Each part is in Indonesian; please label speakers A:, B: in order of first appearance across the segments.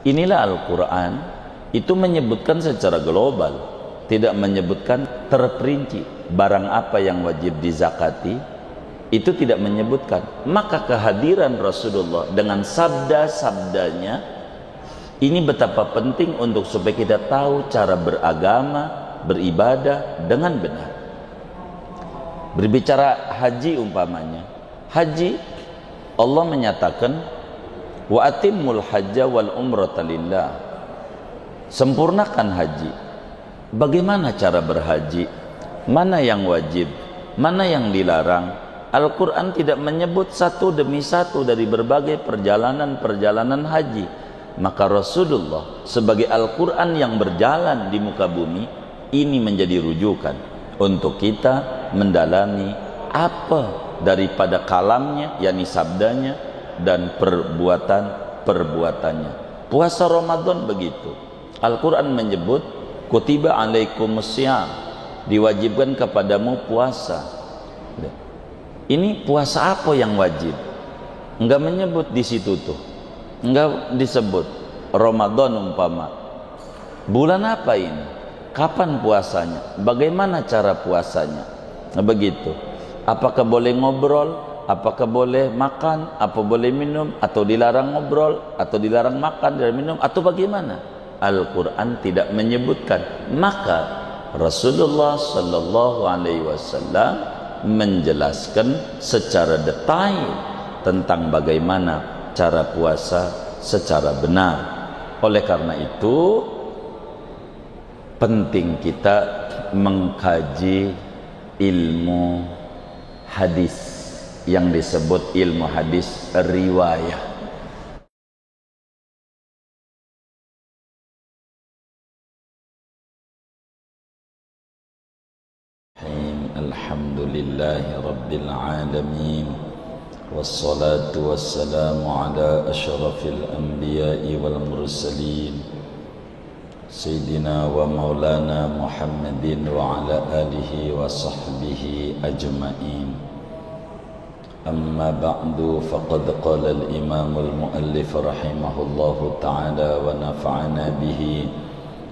A: Inilah Al-Quran, itu menyebutkan secara global, tidak menyebutkan terperinci barang apa yang wajib dizakati, itu tidak menyebutkan. Maka kehadiran Rasulullah dengan sabda-sabdanya ini betapa penting untuk supaya kita tahu cara beragama, beribadah dengan benar. Berbicara haji umpamanya, haji Allah menyatakan wa atimmul hajja wal umrata lillah, sempurnakan haji. Bagaimana cara berhaji, mana yang wajib, mana yang dilarang. Al-Quran tidak menyebut satu demi satu dari berbagai perjalanan haji. Maka Rasulullah sebagai Al-Quran yang berjalan di muka bumi, ini menjadi rujukan untuk kita mendalami apa daripada kalamnya, yakni sabdanya, dan perbuatannya. Puasa Ramadan begitu. Al-Quran menyebut kutiba alaikumussyam, diwajibkan kepadamu puasa. Ini puasa apa yang wajib? Enggak menyebut di situ tuh. Enggak disebut. Ramadan umpama. Bulan apa ini? Kapan puasanya? Bagaimana cara puasanya? Nah, begitu. Apakah boleh ngobrol? Apakah boleh makan? Apa boleh minum? Atau dilarang ngobrol? Atau dilarang makan, dilarang minum? Atau bagaimana? Al-Quran tidak menyebutkan. Maka Rasulullah Sallallahu Alaihi Wasallam menjelaskan secara detail tentang bagaimana cara puasa secara benar. Oleh karena itu penting kita mengkaji ilmu hadis yang disebut ilmu hadis riwayah. Alhamdulillahi Rabbil Alamin, wassalatu wassalamu ala ashrafil anbiya'i wal mursalin, Sayyidina wa maulana Muhammadin wa ala alihi wa sahbihi ajma'in. Amma ba'du, faqad qala al-imam al-muallif rahimahullahu ta'ala wa nafa'ana bihi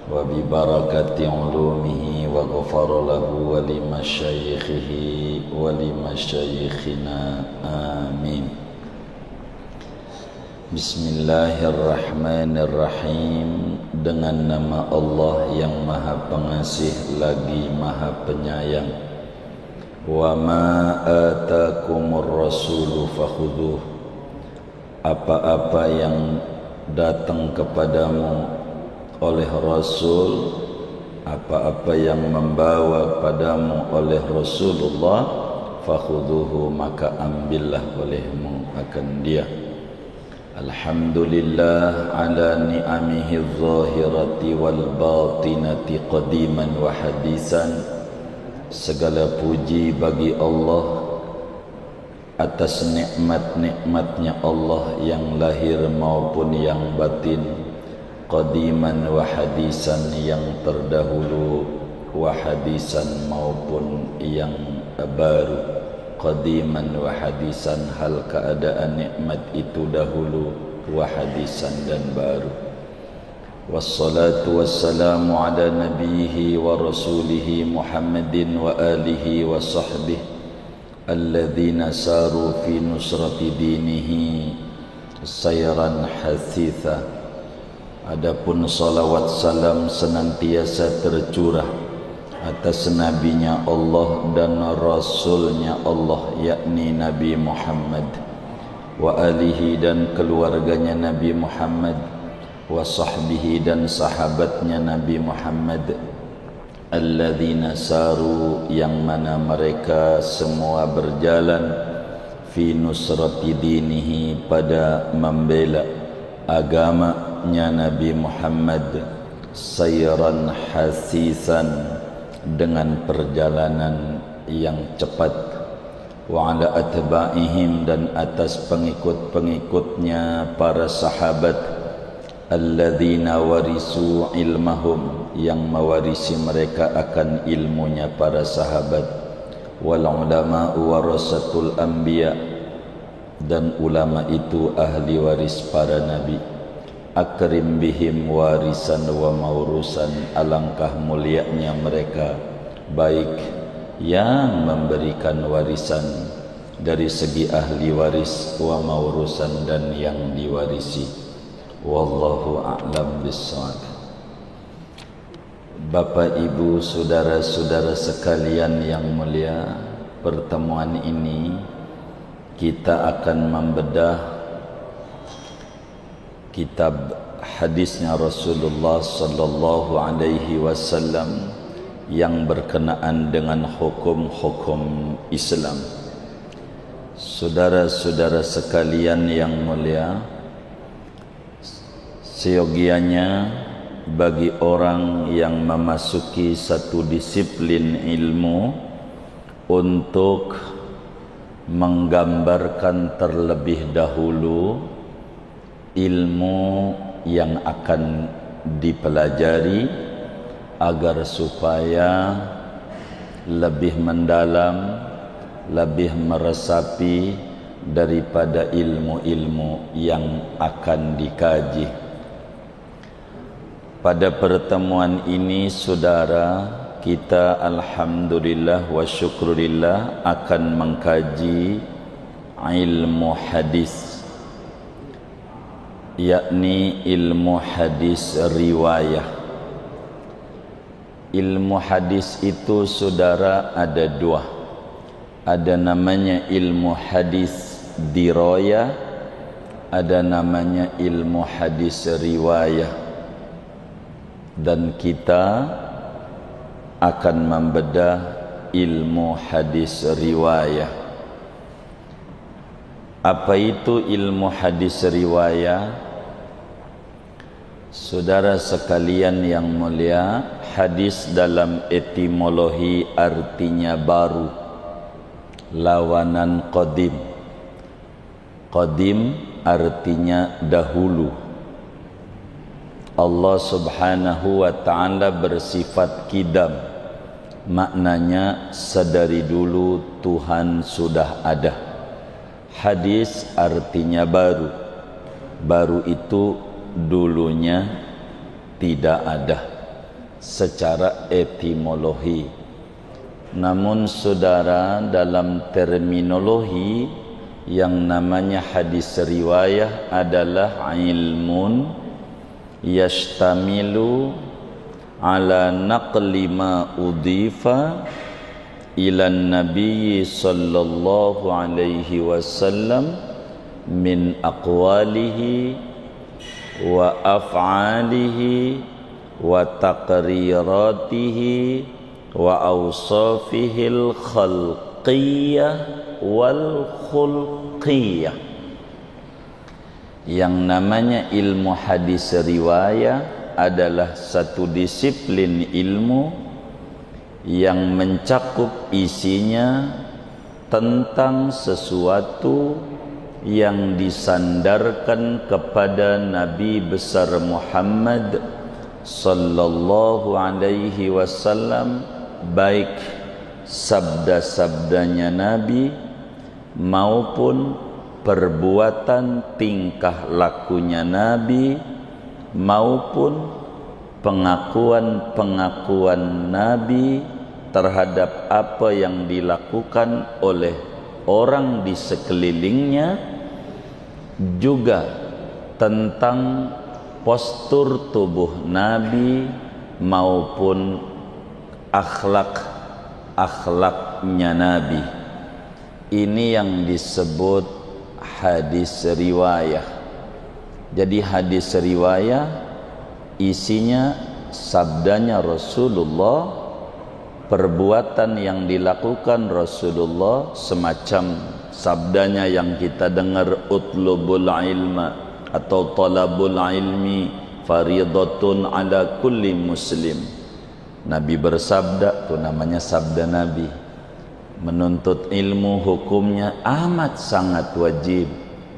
A: wa bi barakati ulumihi wa ghafara lahu wa li masyayikhihi wa li masyayikhina, amin. Bismillahirrahmanirrahim. Dengan nama Allah yang maha pengasih lagi maha penyayang. Wa ma atakumur rasulu fakhudhuh, apa-apa yang datang kepadamu oleh Rasul, apa-apa yang membawa padamu oleh Rasulullah, fakhudhuhu, maka ambillah olehmu akan dia. Alhamdulillah ala ni'amihi zahirati wal batinati qadiman wa hadisan. Segala puji bagi Allah atas nikmat-nikmatnya Allah yang lahir maupun yang batin, qadiman wa hadisan, yang terdahulu, wa hadisan maupun yang baru. Qadiman wa hadisan, hal keadaan nikmat itu dahulu, wa hadisan dan baru. Wassalatu wassalamu ala nabiyhi wa rasulihi Muhammadin wa alihi wa sahbihi alladzina saru fi nusrati dinihi sayran hasitha. Adapun salawat salam senantiasa tercurah atas nabinya Allah dan rasulnya Allah, yakni Nabi Muhammad, wa alihi dan keluarganya Nabi Muhammad, wa sahbihi dan sahabatnya Nabi Muhammad, alladzina saru, yang mana mereka semua berjalan, fi nusrati dinihi, pada membela agamanya Nabi Muhammad, sayran hasisan, dengan perjalanan yang cepat, wa ala atba'ihim, dan atas pengikut-pengikutnya para sahabat, alladzina warisu ilmahum, yang mewarisi mereka akan ilmunya para sahabat, wal ulama warasatul anbiya, dan ulama itu ahli waris para nabi, akrim bihim warisan wa maurusan. Alangkah mulianya mereka, baik yang memberikan warisan dari segi ahli waris, wa maurusan, dan yang diwarisi. Wallahu a'lam bishawab. Bapak, Ibu, saudara-saudara sekalian yang mulia, pertemuan ini kita akan membedah kitab hadisnya Rasulullah sallallahu alaihi wasallam yang berkenaan dengan hukum-hukum Islam. Saudara-saudara sekalian yang mulia, seyogianya bagi orang yang memasuki satu disiplin ilmu untuk menggambarkan terlebih dahulu ilmu yang akan dipelajari agar supaya lebih mendalam, lebih meresapi daripada ilmu-ilmu yang akan dikaji. Pada pertemuan ini, saudara, kita alhamdulillah wa syukurillah akan mengkaji ilmu hadis, yakni ilmu hadis riwayah. Ilmu hadis itu, saudara, ada dua. Ada namanya ilmu hadis dirayah, ada namanya ilmu hadis riwayah. Dan kita akan membedah ilmu hadis riwayah. Apa itu ilmu hadis riwayah? Saudara sekalian yang mulia, hadis dalam etimologi artinya baru, lawanan qadim. Qadim artinya dahulu. Allah subhanahu wa ta'ala bersifat kidam, maknanya sedari dulu Tuhan sudah ada. Hadis artinya baru. Baru itu dulunya tidak ada secara etimologi. Namun saudara, dalam terminologi yang namanya hadis riwayah adalah ilmun yashtamilu ala naqli ma udhifa ila nabiyyi sallallahu alaihi wasallam min aqwalihi wa af'alihi wa taqriratihi wa awsafihil khalqiyyah wal khulqiyyah. Yang namanya ilmu hadis riwayah adalah satu disiplin ilmu yang mencakup isinya tentang sesuatu yang disandarkan kepada Nabi besar Muhammad sallallahu alaihi wasallam, baik sabda-sabdanya Nabi maupun perbuatan tingkah lakunya Nabi maupun pengakuan-pengakuan Nabi terhadap apa yang dilakukan oleh orang di sekelilingnya, juga tentang postur tubuh Nabi maupun akhlak-akhlaknya Nabi. Ini yang disebut hadis riwayah. Jadi hadis riwayah isinya sabdanya Rasulullah, perbuatan yang dilakukan Rasulullah, semacam sabdanya yang kita dengar, utlubul ilma atau talabul ilmi faridatun ala kulli muslim. Nabi bersabda, itu namanya sabda Nabi. Menuntut ilmu hukumnya amat sangat wajib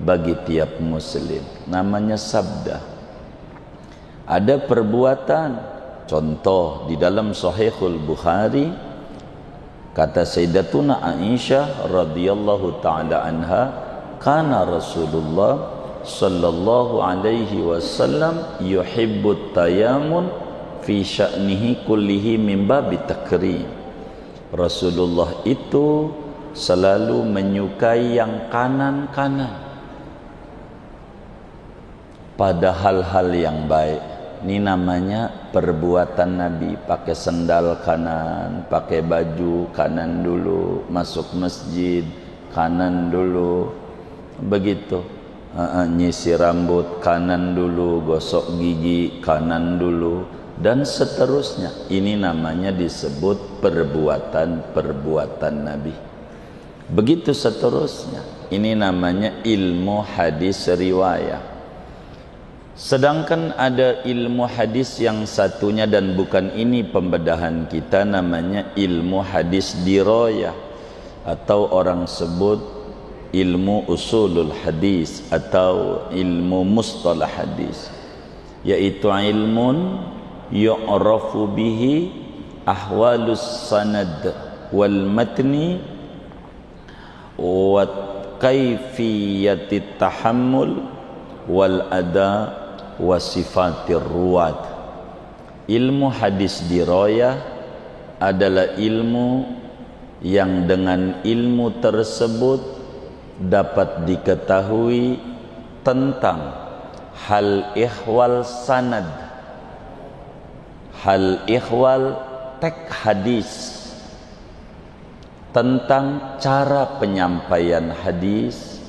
A: bagi tiap muslim, namanya sabda. Ada perbuatan, contoh di dalam Sahihul Bukhari, kata Sayyidatuna Aisyah radhiyallahu ta'ala anha, kana Rasulullah sallallahu alaihi wasallam yuhibbut tayamun fi sya'nihi kullihi min babi takrim. Rasulullah itu selalu menyukai yang kanan-kanan pada hal-hal yang baik. Ini namanya perbuatan Nabi. Pakai sendal kanan, pakai baju kanan dulu, masuk masjid kanan dulu, begitu. Nyisir rambut kanan dulu, gosok gigi kanan dulu, dan seterusnya. Ini namanya disebut perbuatan-perbuatan Nabi. Begitu seterusnya. Ini namanya ilmu hadis riwayah. Sedangkan ada ilmu hadis yang satunya, dan bukan ini pembedahan kita, namanya ilmu hadis dirayah, atau orang sebut ilmu usulul hadis atau ilmu mustalah hadis, yaitu ilmun yu'rafu bihi ahwalus sanad wal matni wa kaifiyatit tahammul wal ada wa sifatir ruwat. Ilmu hadis dirayah adalah ilmu yang dengan ilmu tersebut dapat diketahui tentang hal ihwal sanad, hal ihwal tek hadis, tentang cara penyampaian hadis,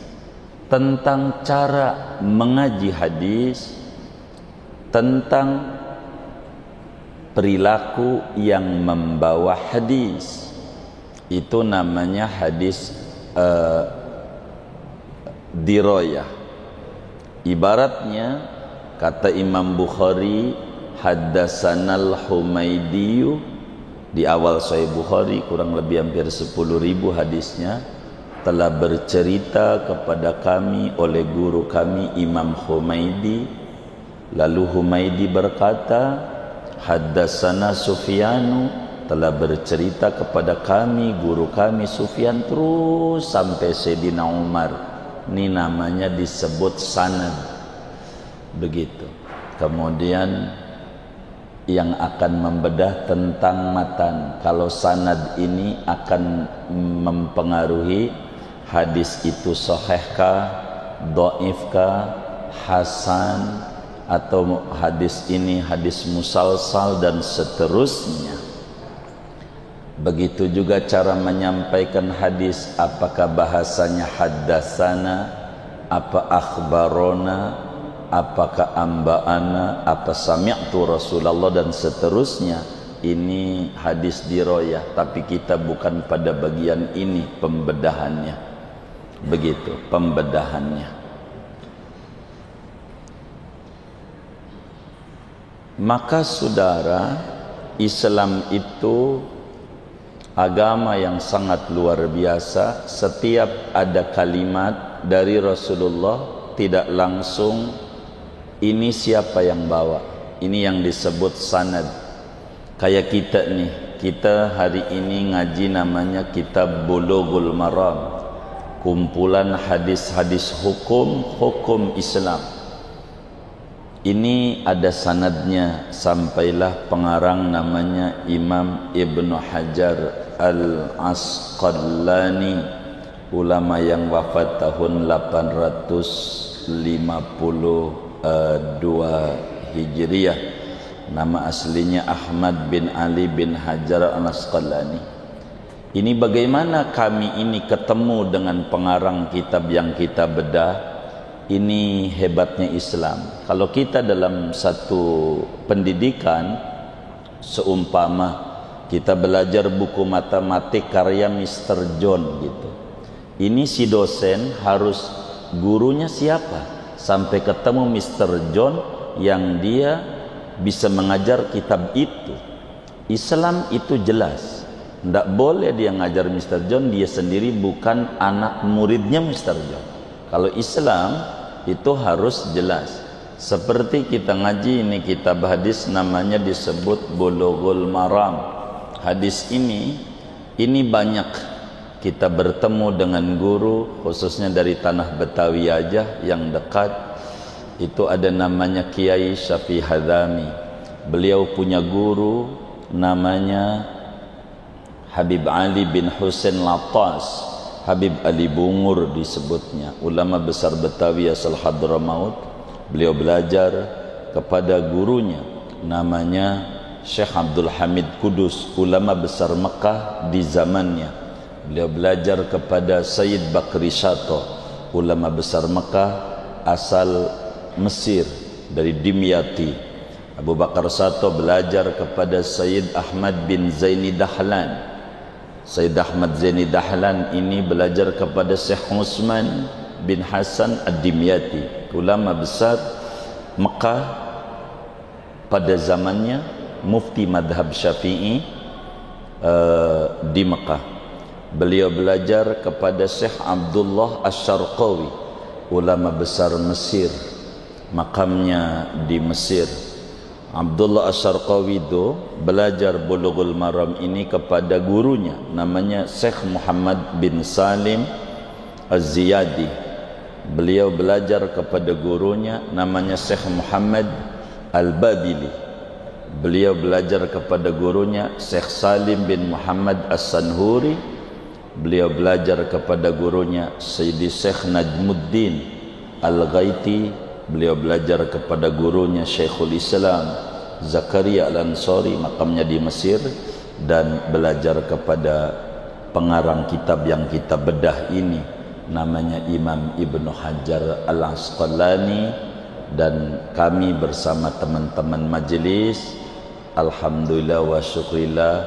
A: tentang cara mengaji hadis, tentang perilaku yang membawa hadis. Itu namanya hadis dirayah. Ibaratnya kata Imam Bukhari, haddasanal Humaydiyu, di awal Sahih Bukhari kurang lebih hampir 10.000 hadisnya, telah bercerita kepada kami oleh guru kami Imam Humaydi. Lalu Humaydi berkata, haddasana Sufyanu, telah bercerita kepada kami guru kami Sufyan, terus sampai Sayyidina Umar. Ini namanya disebut sanad. Begitu. Kemudian yang akan membedah tentang matan. Kalau sanad ini akan mempengaruhi hadis itu sahihkah, dhaifkah, hasan, atau hadis ini hadis musalsal, dan seterusnya. Begitu juga cara menyampaikan hadis, apakah bahasanya haddasana, apa akhbarona, apakah amba'ana, apa sami'tu Rasulullah, dan seterusnya. Ini hadis dirayah, tapi kita bukan pada bagian ini pembedahannya. Begitu pembedahannya. Maka saudara, Islam itu agama yang sangat luar biasa. Setiap ada kalimat dari Rasulullah tidak langsung ini siapa yang bawa. Ini yang disebut sanad. Kayak kita nih, kita hari ini ngaji namanya kitab Bulughul Maram, kumpulan hadis-hadis hukum Islam. Ini ada sanadnya, sampailah pengarang namanya Imam Ibnu Hajar Al-Asqalani, ulama yang wafat tahun 852 Hijriah. Nama aslinya Ahmad bin Ali bin Hajar Al-Asqalani. Ini bagaimana kami ini ketemu dengan pengarang kitab yang kita bedah. Ini hebatnya Islam. Kalau kita dalam satu pendidikan, seumpama kita belajar buku matematik karya Mr. John gitu, ini si dosen harus gurunya siapa sampai ketemu Mr. John yang dia bisa mengajar kitab itu. Islam itu jelas, tidak boleh dia ngajar Mr. John, dia sendiri bukan anak muridnya Mr. John. Kalau Islam itu harus jelas. Seperti kita ngaji ini kitab hadis namanya disebut Bulughul Maram. Hadis ini banyak kita bertemu dengan guru, khususnya dari tanah Betawi aja yang dekat, itu ada namanya Kiai Syafi'i Hadzami. Beliau punya guru namanya Habib Ali bin Husain Latas, Habib Ali Bungur disebutnya, ulama besar Betawi asal Hadramaut. Beliau belajar kepada gurunya namanya Syekh Abdul Hamid Kudus, ulama besar Mekah di zamannya. Beliau belajar kepada Sayyid Bakri Shato, ulama besar Mekah asal Mesir dari Dimyati. Abu Bakar Shato belajar kepada Sayyid Ahmad bin Zaini Dahlan. Sayyid Ahmad Zaini Dahlan ini belajar kepada Syekh Utsman bin Hasan Ad-Dimyati, ulama besar Mekah pada zamannya, mufti madhab Syafi'i di Mekah. Beliau belajar kepada Syekh Abdullah Asy-Syarqawi, ulama besar Mesir, makamnya di Mesir. Abdullah Asy-Syarqawi itu belajar Bulughul Maram ini kepada gurunya namanya Syekh Muhammad bin Salim Az-Ziyadi. Beliau belajar kepada gurunya namanya Syekh Muhammad Al-Babili. Beliau belajar kepada gurunya Syekh Salim bin Muhammad As-Sanhuri. Beliau belajar kepada gurunya Sayyidi Syekh Najmuddin Al-Ghaiti. Beliau belajar kepada gurunya Syekhul Islam Zakaria Al-Ansari, makamnya di Mesir. Dan belajar kepada pengarang kitab yang kita bedah ini namanya Imam Ibnu Hajar Al-Asqalani. Dan kami bersama teman-teman majelis, alhamdulillah wa syukrillah,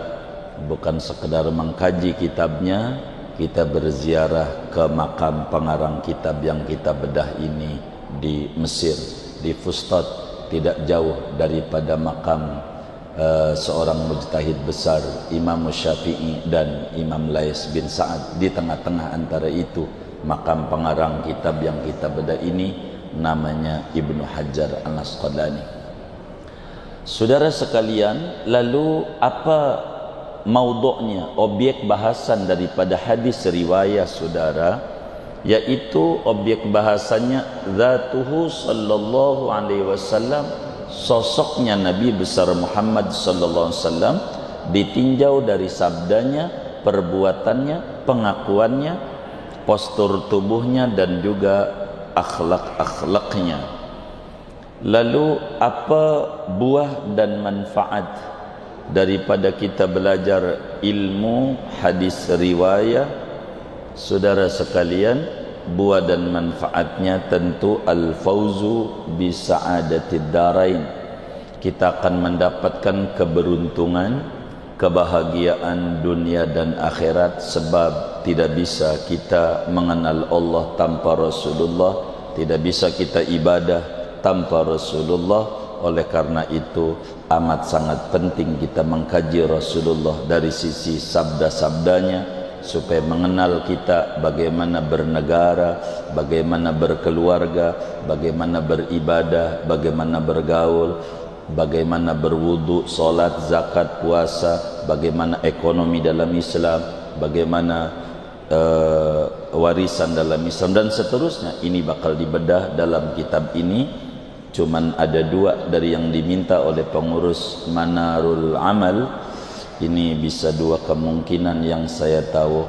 A: bukan sekedar mengkaji kitabnya, kita berziarah ke makam pengarang kitab yang kita bedah ini di Mesir, di Fustat, tidak jauh daripada makam seorang mujtahid besar, Imam Syafi'i dan Imam Lais bin Sa'ad. Di tengah-tengah antara itu makam pengarang kitab yang kita bedah ini namanya Ibnu Hajar Al-Asqalani. Saudara sekalian, lalu apa maudhu'nya, objek bahasan daripada hadis riwayat saudara? Yaitu objek bahasannya zatuhu sallallahu alaihi wasallam, sosoknya Nabi besar Muhammad sallallahu alaihi wasallam, ditinjau dari sabdanya, perbuatannya, pengakuannya, postur tubuhnya dan juga akhlak-akhlaknya. Lalu apa buah dan manfaat daripada kita belajar ilmu hadis riwayat? Saudara sekalian, buah dan manfaatnya tentu al-fauzu bi sa'adatid darain. Kita akan mendapatkan keberuntungan, kebahagiaan dunia dan akhirat, sebab tidak bisa kita mengenal Allah tanpa Rasulullah, tidak bisa kita ibadah tanpa Rasulullah. Oleh karena itu amat sangat penting kita mengkaji Rasulullah dari sisi sabda-sabdanya, supaya mengenal kita bagaimana bernegara, bagaimana berkeluarga, bagaimana beribadah, bagaimana bergaul, bagaimana berwudu, solat, zakat, puasa, bagaimana ekonomi dalam Islam, bagaimana warisan dalam Islam, dan seterusnya. Ini bakal dibedah dalam kitab ini. Cuman ada dua dari yang diminta oleh pengurus Manarul Amal. Ini bisa dua kemungkinan yang saya tahu.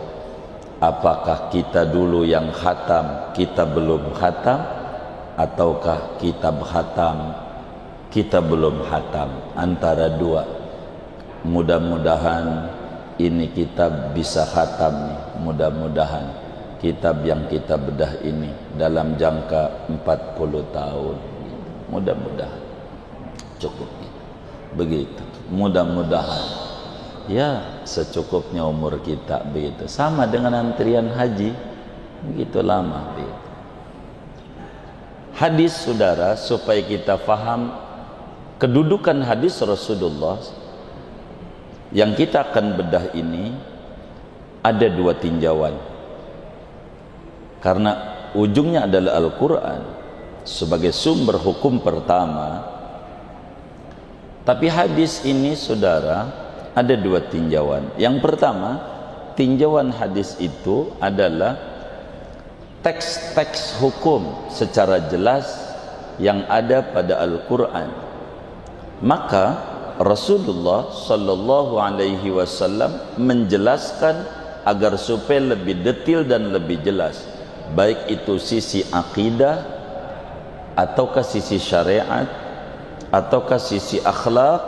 A: Apakah kita dulu yang khatam, kita belum khatam, ataukah kitab khatam, kita belum khatam? Antara dua. Mudah-mudahan ini kitab bisa khatam nih. Mudah-mudahan kitab yang kita bedah ini dalam jangka 40 tahun. Mudah-mudahan cukup begitu. Mudah-mudahan ya secukupnya umur kita begitu. Sama dengan antrian haji, begitu lama begitu. Hadis saudara, supaya kita faham kedudukan hadis Rasulullah yang kita akan bedah ini, ada dua tinjauan. Karena ujungnya adalah Al-Quran sebagai sumber hukum pertama, tapi hadis ini saudara ada dua tinjauan. Yang pertama, tinjauan hadis itu adalah teks-teks hukum secara jelas yang ada pada Al-Quran. Maka Rasulullah sallallahu alaihi wasallam menjelaskan agar supaya lebih detail dan lebih jelas, baik itu sisi akidah ataukah sisi syariat ataukah sisi akhlak,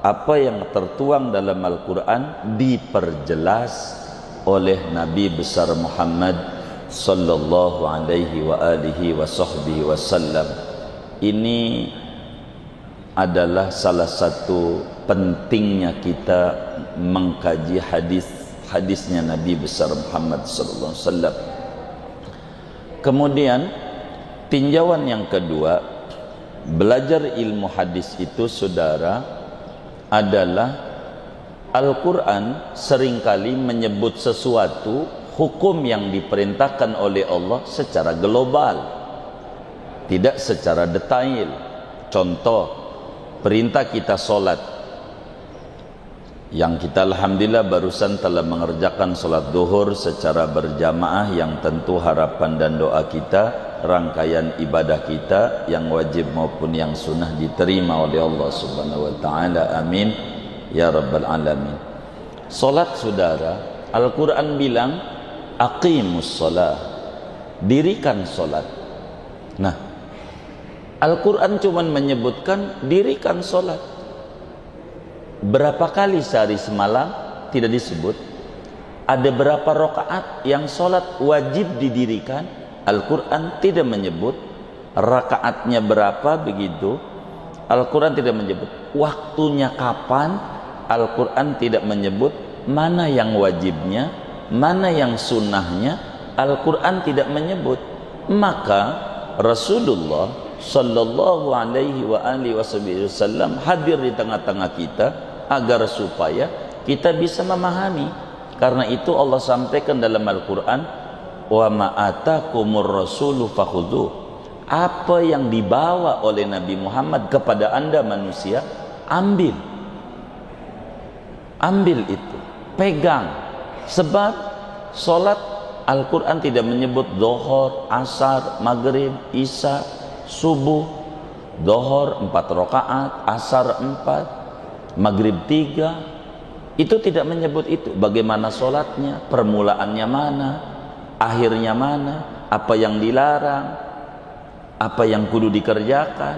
A: apa yang tertuang dalam Al-Quran diperjelas oleh Nabi besar Muhammad sallallahu alaihi wa alihi wa sahbihi wasallam. Ini adalah salah satu pentingnya kita mengkaji hadisnya Nabi besar Muhammad sallallahu alaihi wasallam. Kemudian tinjauan yang kedua, belajar ilmu hadis itu saudara adalah Al-Quran seringkali menyebut sesuatu hukum yang diperintahkan oleh Allah secara global, tidak secara detail. Contoh, perintah kita solat, yang kita alhamdulillah barusan telah mengerjakan solat duhur secara berjamaah, yang tentu harapan dan doa kita rangkaian ibadah kita yang wajib maupun yang sunnah diterima oleh Allah subhanahu wa ta'ala, amin ya rabbal alamin. Solat saudara, Al-Quran bilang aqimus sholah, dirikan solat. Nah, Al-Quran cuma menyebutkan dirikan solat. Berapa kali sehari semalam tidak disebut. Ada berapa rakaat yang solat wajib didirikan, Al-Quran tidak menyebut. Rakaatnya berapa begitu, Al-Quran tidak menyebut. Waktunya kapan, Al-Quran tidak menyebut. Mana yang wajibnya, mana yang sunnahnya, Al-Quran tidak menyebut. Maka Rasulullah sallallahu alaihi wa alihi wasallam hadir di tengah-tengah kita agar supaya kita bisa memahami. Karena itu Allah sampaikan dalam Al-Quran, wa ma atakumur rasulu fakhudhu, apa yang dibawa oleh Nabi Muhammad kepada anda manusia, ambil itu, pegang. Sebab solat Al-Quran tidak menyebut dohor, asar, maghrib, isya, subuh. Dohor 4 rakaat, asar 4, maghrib 3. Itu tidak menyebut itu. Bagaimana solatnya, permulaannya mana, akhirnya mana, apa yang dilarang, apa yang kudu dikerjakan,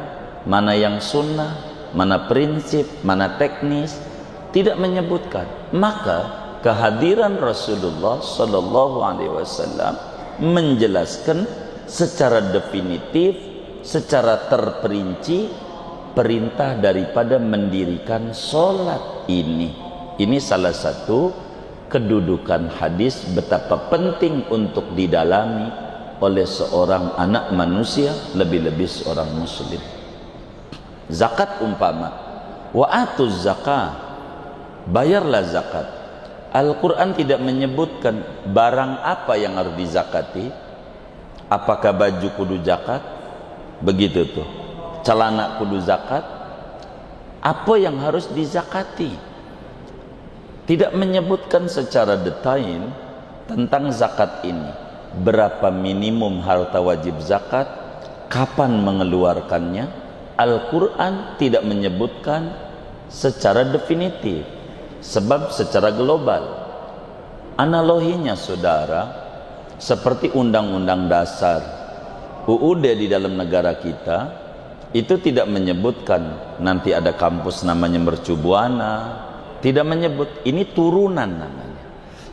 A: mana yang sunnah, mana prinsip, mana teknis, tidak menyebutkan. Maka kehadiran Rasulullah sallallahu alaihi wasallam menjelaskan secara definitif, secara terperinci perintah daripada mendirikan solat ini. Ini salah satu kedudukan hadis, betapa penting untuk didalami oleh seorang anak manusia, lebih-lebih seorang muslim. Zakat umpama, wa atuz zakah, bayarlah zakat. Al-Quran tidak menyebutkan barang apa yang harus dizakati. Apakah baju kudu zakat? Begitu tuh. Celana kudu zakat. Apa yang harus dizakati? Tidak menyebutkan secara detail tentang zakat ini. Berapa minimum harta wajib zakat, kapan mengeluarkannya. Al-Quran tidak menyebutkan secara definitif, sebab secara global. Analoginya saudara, seperti undang-undang dasar UUD di dalam negara kita, itu tidak menyebutkan nanti ada kampus namanya Mercu Buana, tidak menyebut. Ini turunan namanya,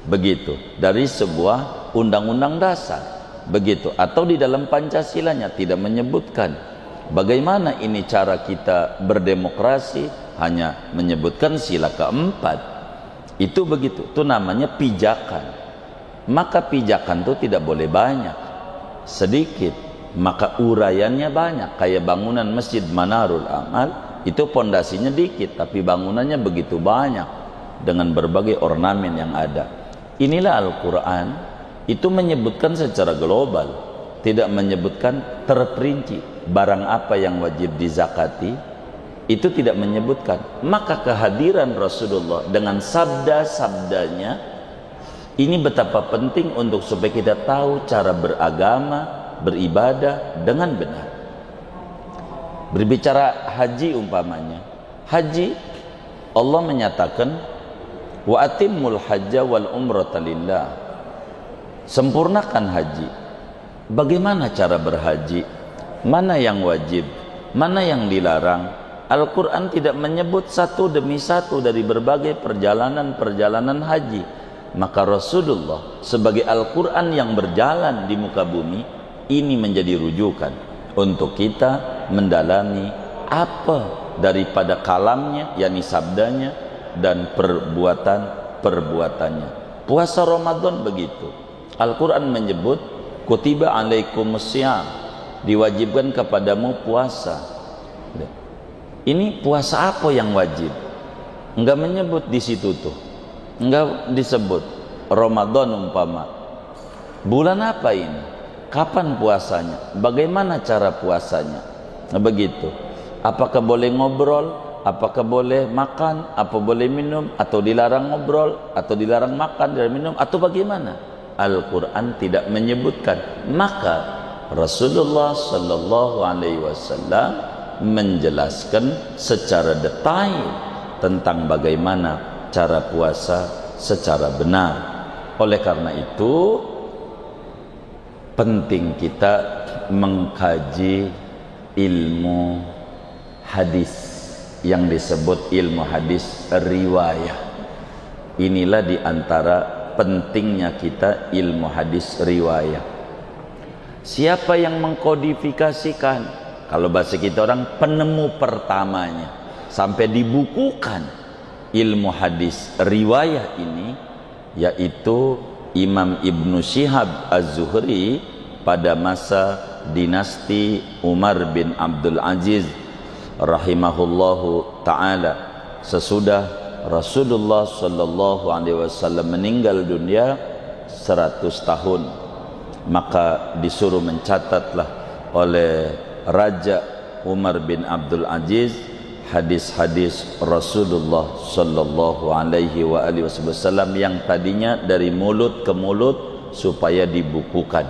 A: begitu, dari sebuah undang-undang dasar, begitu. Atau di dalam Pancasilanya tidak menyebutkan bagaimana ini cara kita berdemokrasi, hanya menyebutkan sila keempat. Itu begitu, itu namanya pijakan. Maka pijakan itu tidak boleh banyak, sedikit. Maka uraiannya banyak. Kayak bangunan Masjid Manarul Amal, itu pondasinya dikit tapi bangunannya begitu banyak dengan berbagai ornamen yang ada. Inilah Al-Quran, itu menyebutkan secara global, tidak menyebutkan terperinci barang apa yang wajib dizakati, itu tidak menyebutkan. Maka kehadiran Rasulullah dengan sabda-sabdanya Ini betapa penting untuk supaya kita tahu cara beragama, beribadah dengan benar. Berbicara haji umpamanya, haji Allah menyatakan wa atimmul hajja wal umrata lillah. Sempurnakan haji. Bagaimana cara berhaji? Mana yang wajib? Mana yang dilarang? Al-Quran tidak menyebut satu demi satu dari berbagai perjalanan-perjalanan haji. Maka Rasulullah sebagai Al-Quran yang berjalan di muka bumi, ini menjadi rujukan untuk kita mendalami apa daripada kalamnya, yakni sabdanya, dan perbuatannya. Puasa Ramadan begitu. Al-Quran menyebut kutiba alaikumusiyam, diwajibkan kepadamu puasa. Ini puasa apa yang wajib? Enggak menyebut di situ tuh. Enggak disebut. Ramadan umpama. Bulan apa ini? Kapan puasanya? Bagaimana cara puasanya? Nah, begitu. Apakah boleh ngobrol? Apakah boleh makan? Apa boleh minum? Atau dilarang ngobrol? Atau dilarang makan, dilarang minum? Atau bagaimana? Al-Quran tidak menyebutkan. Maka Rasulullah Sallallahu Alaihi Wasallam menjelaskan secara detail tentang bagaimana cara puasa secara benar. Oleh karena itu penting kita mengkaji ilmu hadis yang disebut ilmu hadis riwayah. Inilah diantara pentingnya kita ilmu hadis riwayah. Siapa yang mengkodifikasikan? Kalau bahasa kita orang, penemu pertamanya sampai dibukukan ilmu hadis riwayah ini, yaitu Imam Ibnu Syihab Az-Zuhri pada masa dinasti Umar bin Abdul Aziz rahimahullahu ta'ala. Sesudah Rasulullah Sallallahu Alaihi Wasallam meninggal dunia 100 tahun, maka disuruh mencatatlah oleh Raja Umar bin Abdul Aziz hadis-hadis Rasulullah Sallallahu Alaihi Wasallam yang tadinya dari mulut ke mulut supaya dibukukan.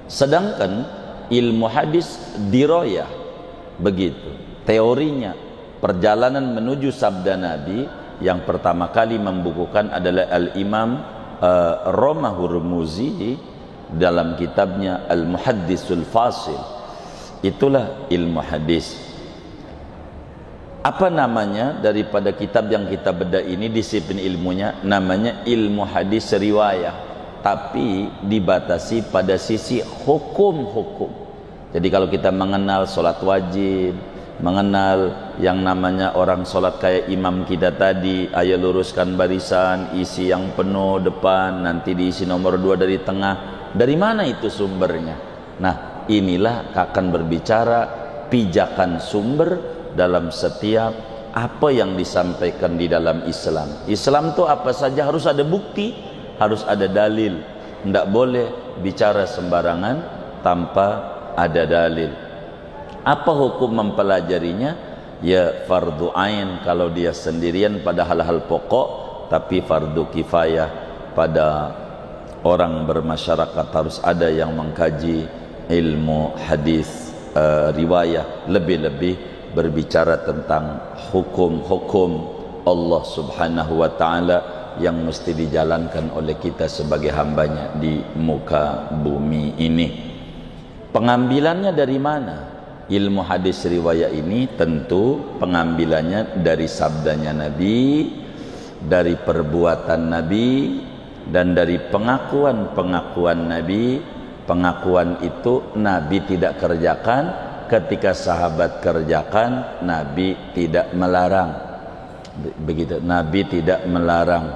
A: Sedangkan ilmu hadis diroyah begitu. Teorinya perjalanan menuju sabda Nabi yang pertama kali membukukan adalah Al-Imam Roma Hurmuzi dalam kitabnya Al-Muhaddisul Fasil. Itulah ilmu hadis. Apa namanya daripada kitab yang kita bedah ini, disiplin ilmunya namanya ilmu hadis riwayah, tapi dibatasi pada sisi hukum-hukum. Jadi kalau kita mengenal solat wajib, mengenal yang namanya orang solat kayak imam kita tadi, ayo luruskan barisan, isi yang penuh depan, nanti diisi nomor 2 dari tengah. Dari mana itu sumbernya? Nah, inilah akan berbicara pijakan sumber dalam setiap apa yang disampaikan di dalam Islam. Islam itu apa saja harus ada bukti, harus ada dalil. Tidak boleh bicara sembarangan tanpa ada dalil. Apa hukum mempelajarinya? Ya fardu ain kalau dia sendirian pada hal-hal pokok, tapi fardu kifayah pada orang bermasyarakat harus ada yang mengkaji ilmu hadis riwayah, lebih-lebih berbicara tentang hukum-hukum Allah Subhanahu wa ta'ala yang mesti dijalankan oleh kita sebagai hambanya di muka bumi ini. Pengambilannya dari mana? Ilmu hadis riwayah ini tentu pengambilannya dari sabdanya Nabi, dari perbuatan Nabi, dan dari pengakuan-pengakuan Nabi. Pengakuan itu Nabi tidak kerjakan, ketika sahabat kerjakan Nabi tidak melarang. Begitu, Nabi tidak melarang.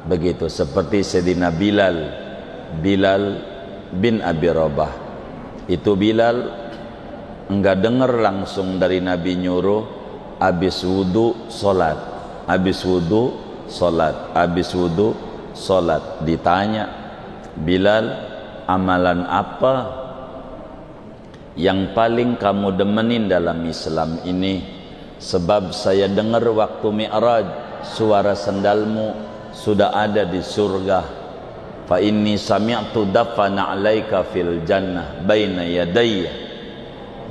A: Begitu seperti Sayyidina Bilal bin Abi Rabah. Itu Bilal enggak dengar langsung dari Nabi nyuruh habis wudu salat, habis wudu salat, habis wudu salat. Ditanya, Bilal, amalan apa yang paling kamu demenin dalam Islam ini? Sebab saya dengar waktu Mi'raj suara sandalmu sudah ada di surga. fa inni sami'tu dafana 'alaika fil jannah baina yadayya.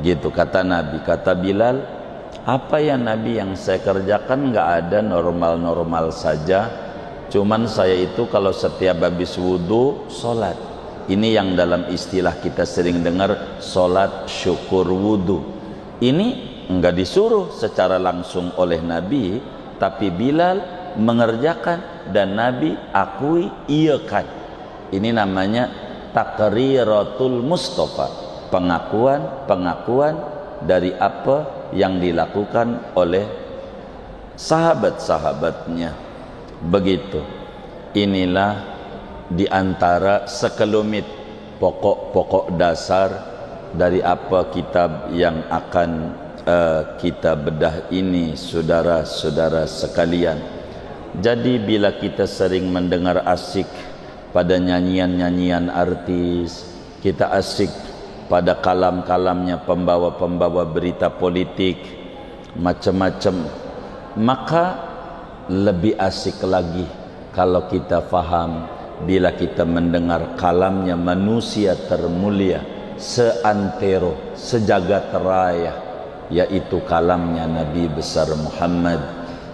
A: Gitu kata Nabi. Kata Bilal, apa ya Nabi yang saya kerjakan? Enggak ada, normal-normal saja. Cuman saya itu kalau setiap habis wudu salat. Ini yang dalam istilah kita sering dengar, salat syukur wudu. Ini enggak disuruh secara langsung oleh Nabi, tapi Bilal mengerjakan dan Nabi akui iakan. Ini namanya takriratul Mustafa, pengakuan dari apa yang dilakukan oleh sahabat-sahabatnya. Begitu. Inilah diantara sekelumit pokok-pokok dasar dari apa kitab yang akan kita bedah ini, saudara-saudara sekalian. Jadi bila kita sering mendengar asik pada nyanyian-nyanyian artis, kita asik pada kalam-kalamnya pembawa-pembawa berita politik macam-macam, maka lebih asik lagi kalau kita faham bila kita mendengar kalamnya manusia termulia seantero sejagat raya, yaitu kalamnya Nabi besar Muhammad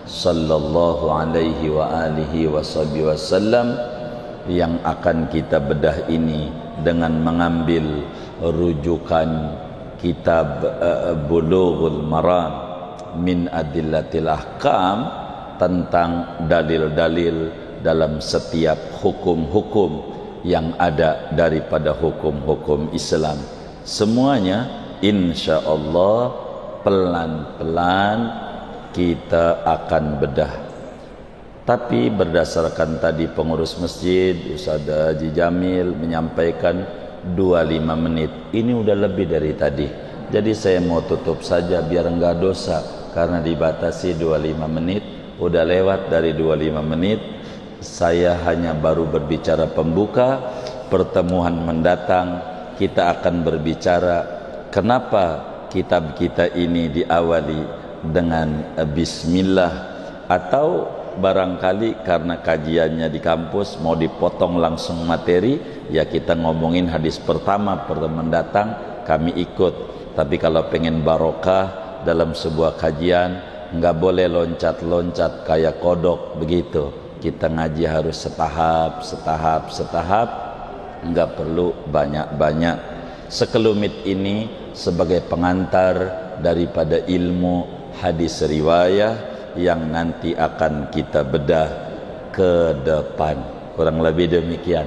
A: sallallahu alaihi wa alihi wasallam, yang akan kita bedah ini dengan mengambil rujukan kitab Bulughul Maram min Adillatil Ahkam, tentang dalil-dalil dalam setiap hukum-hukum yang ada daripada hukum-hukum Islam. Semuanya insyaallah pelan-pelan kita akan bedah. Tapi berdasarkan tadi pengurus masjid Ustaz Haji Jamil menyampaikan 25 menit, ini udah lebih dari tadi. Jadi saya mau tutup saja biar enggak dosa, karena dibatasi 25 menit. Udah lewat dari 25 menit. Saya hanya baru berbicara pembuka. Pertemuan mendatang kita akan berbicara kenapa kitab kita ini diawali dengan bismillah, atau barangkali karena kajiannya di kampus mau dipotong langsung materi, ya kita ngomongin hadis pertama pertemuan mendatang kami ikut. Tapi kalau pengen barokah dalam sebuah kajian, nggak boleh loncat-loncat kayak kodok begitu. Kita ngaji harus setahap, nggak perlu banyak-banyak. Sekelumit ini sebagai pengantar daripada ilmu hadis riwayah yang nanti akan kita bedah ke depan. Kurang lebih demikian.